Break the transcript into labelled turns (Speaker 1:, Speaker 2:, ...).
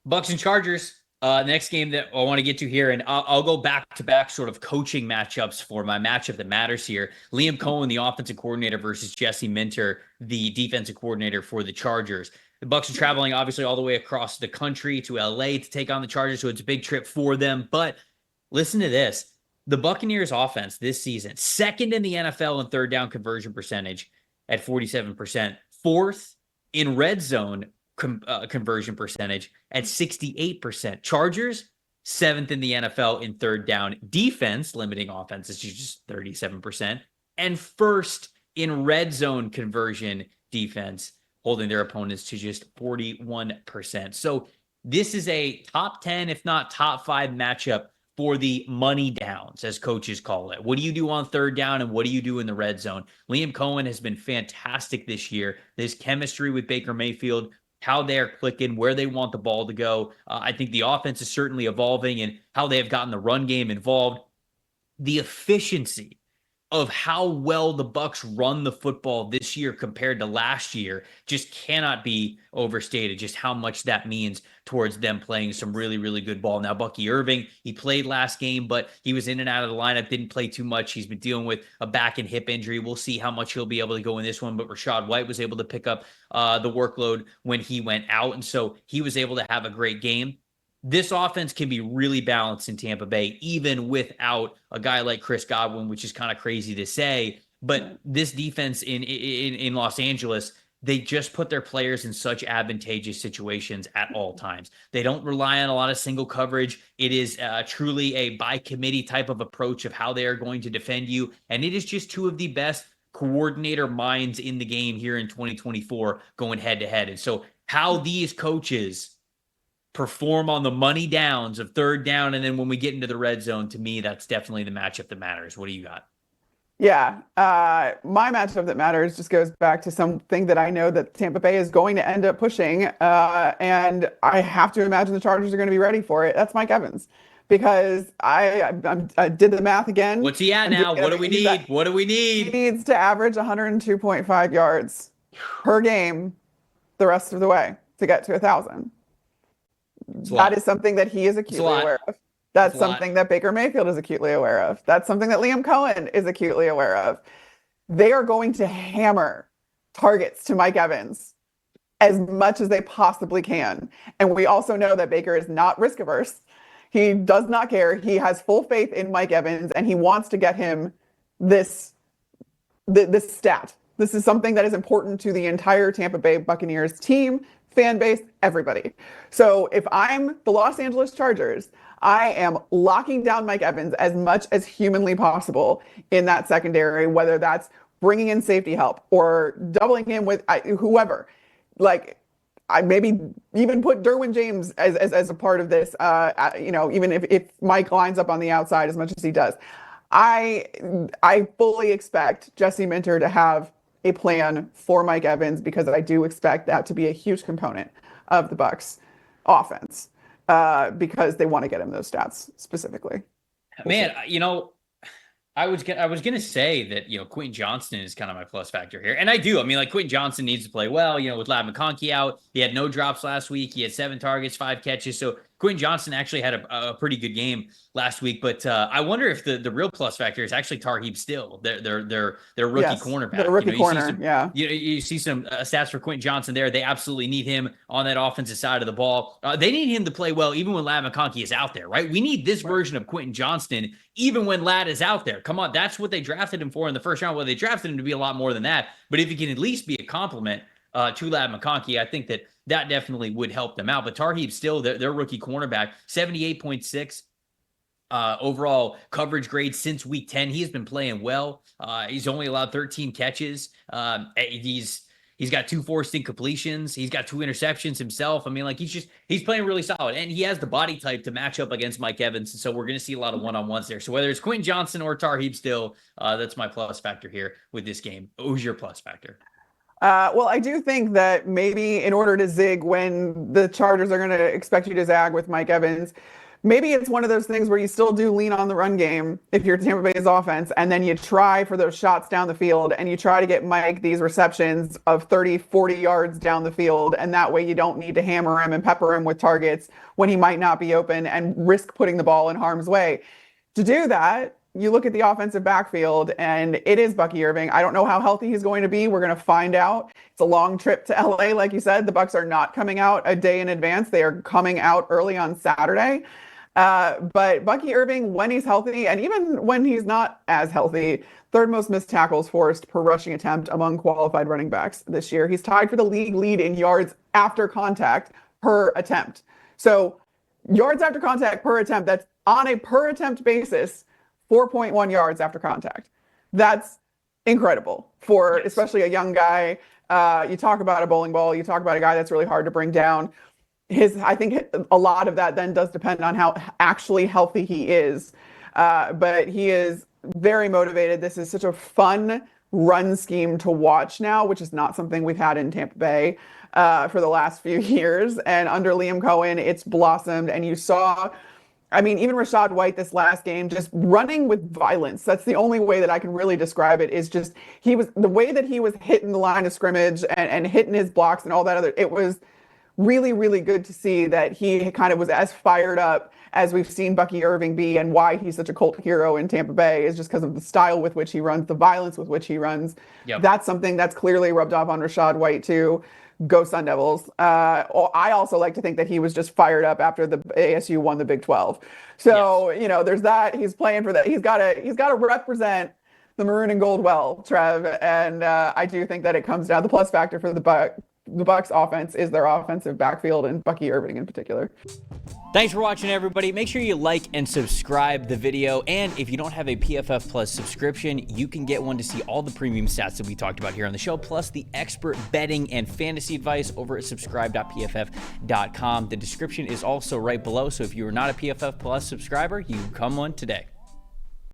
Speaker 1: Bucks and Chargers. Next game that I want to get to here, and I'll go back-to-back sort of coaching matchups for my matchup that matters here. Liam Cohen, the offensive coordinator, versus Jesse Minter, the defensive coordinator for the Chargers. The Bucks are traveling, obviously, all the way across the country to LA to take on the Chargers, so it's a big trip for them. But listen to this. The Buccaneers offense this season, second in the NFL in third down conversion percentage at 47%, fourth in red zone conversion percentage at 68%. Chargers, seventh in the NFL in third down defense, limiting offenses to just 37%, and first in red zone conversion defense, holding their opponents to just 41%. So this is a top 10, if not top 5 matchup for the money downs, as coaches call it. What do you do on third down, and what do you do in the red zone? Liam Cohen has been fantastic this year. There's chemistry with Baker Mayfield, how they're clicking, where they want the ball to go. I think the offense is certainly evolving, and how they have gotten the run game involved. The efficiency of how well the Bucks run the football this year compared to last year just cannot be overstated, just how much that means towards them playing some really, really good ball. Now, Bucky Irving, he played last game, but he was in and out of the lineup, didn't play too much. He's been dealing with a back and hip injury. We'll see how much he'll be able to go in this one, but Rachaad White was able to pick up the workload when he went out, and so he was able to have a great game. This offense can be really balanced in Tampa Bay, even without a guy like Chris Godwin, which is kind of crazy to say. But this defense in Los Angeles, they just put their players in such advantageous situations at all times. They don't rely on a lot of single coverage. It is truly a by committee type of approach of how they are going to defend you. And it is just two of the best coordinator minds in the game here in 2024 going head to head. And so how these coaches perform on the money downs of third down, and then when we get into the red zone, to me, that's definitely the matchup that matters. What do you got?
Speaker 2: Yeah, my matchup that matters just goes back to something that I know that Tampa Bay is going to end up pushing, and I have to imagine the Chargers are going to be ready for it. That's Mike Evans, because I did the math again.
Speaker 1: What's he at now? What do we need? What do we need?
Speaker 2: He needs to average 102.5 yards per game the rest of the way to get to 1,000. That is something that he is acutely aware of. That's something that Baker Mayfield is acutely aware of. That's something that Liam Cohen is acutely aware of. They are going to hammer targets to Mike Evans as much as they possibly can. And we also know that Baker is not risk averse. He does not care. He has full faith in Mike Evans, and he wants to get him this stat. This is something that is important to the entire Tampa Bay Buccaneers team, fan base, everybody. So if I'm the Los Angeles Chargers, I am locking down Mike Evans as much as humanly possible in that secondary, whether that's bringing in safety help or doubling him with whoever. Like, I maybe even put Derwin James as a part of this, even if Mike lines up on the outside as much as he does. I fully expect Jesse Minter to have a plan for Mike Evans, because I do expect that to be a huge component of the Bucs offense, because they want to get him those stats specifically.
Speaker 1: Man, I was gonna say that Quentin Johnston is kind of my plus factor here, and I do. I mean, like, Quentin Johnston needs to play well. With Ladd McConkey out, he had no drops last week. He had 7 targets, 5 catches. So Quentin Johnston actually had a pretty good game last week. But I wonder if the real plus factor is actually Tarheeb Still, their rookie cornerback.
Speaker 2: Their rookie corner,
Speaker 1: You see some stats for Quentin Johnston there. They absolutely need him on that offensive side of the ball. They need him to play well even when Ladd McConkey is out there, right? We need this version of Quentin Johnston even when Ladd is out there. Come on, that's what they drafted him for in the first round. Well, they drafted him to be a lot more than that. But if he can at least be a compliment to Ladd McConkey, I think that definitely would help them out. But Tarheeb Still, their rookie cornerback, 78.6 overall coverage grade since week 10. He has been playing well. He's only allowed 13 catches. He's got 2 forced incompletions. He's got 2 interceptions himself. I mean, like, he's playing really solid, and he has the body type to match up against Mike Evans. And so we're going to see a lot of one-on-ones there. So whether it's Quentin Johnston or Tarheeb Still, that's my plus factor here with this game. Who's your plus factor?
Speaker 2: Well, I do think that maybe in order to zig when the Chargers are going to expect you to zag with Mike Evans, maybe it's one of those things where you still do lean on the run game if you're Tampa Bay's offense, and then you try for those shots down the field and you try to get Mike these receptions of 30, 40 yards down the field. And that way you don't need to hammer him and pepper him with targets when he might not be open and risk putting the ball in harm's way. To do that, you look at the offensive backfield, and it is Bucky Irving. I don't know how healthy he's going to be. We're going to find out. It's a long trip to LA, like you said. The Bucs are not coming out a day in advance. They are coming out early on Saturday. But Bucky Irving, when he's healthy, and even when he's not as healthy, third most missed tackles forced per rushing attempt among qualified running backs this year. He's tied for the league lead in yards after contact per attempt. So yards after contact per attempt, that's on a per attempt basis, 4.1 yards after contact. That's incredible for especially a young guy. You talk about a bowling ball, you talk about a guy that's really hard to bring down. I think a lot of that then does depend on how actually healthy he is. But he is very motivated. This is such a fun run scheme to watch now, which is not something we've had in Tampa Bay for the last few years. And under Liam Cohen, it's blossomed. And you saw, I mean, even Rachaad White this last game, just running with violence. That's the only way that I can really describe it, is just the way that he was hitting the line of scrimmage and hitting his blocks and all that other, it was really, really good to see that he kind of was as fired up as we've seen Bucky Irving be, and why he's such a cult hero in Tampa Bay is just because of the style with which he runs, the violence with which he runs. Yep. That's something that's clearly rubbed off on Rachaad White too. Go Sun Devils. I also like to think that he was just fired up after the ASU won the Big 12. So, you know, there's that. He's playing for that. He's got to represent the maroon and gold well, Trev. And I do think that it comes down, the plus factor for the Bucs offense is their offensive backfield, and Bucky Irving in particular.
Speaker 1: Thanks for watching, everybody. Make sure you like and subscribe the video. And if you don't have a PFF Plus subscription, you can get one to see all the premium stats that we talked about here on the show, plus the expert betting and fantasy advice over at subscribe.pff.com. The description is also right below. So if you are not a PFF Plus subscriber, you can come one today.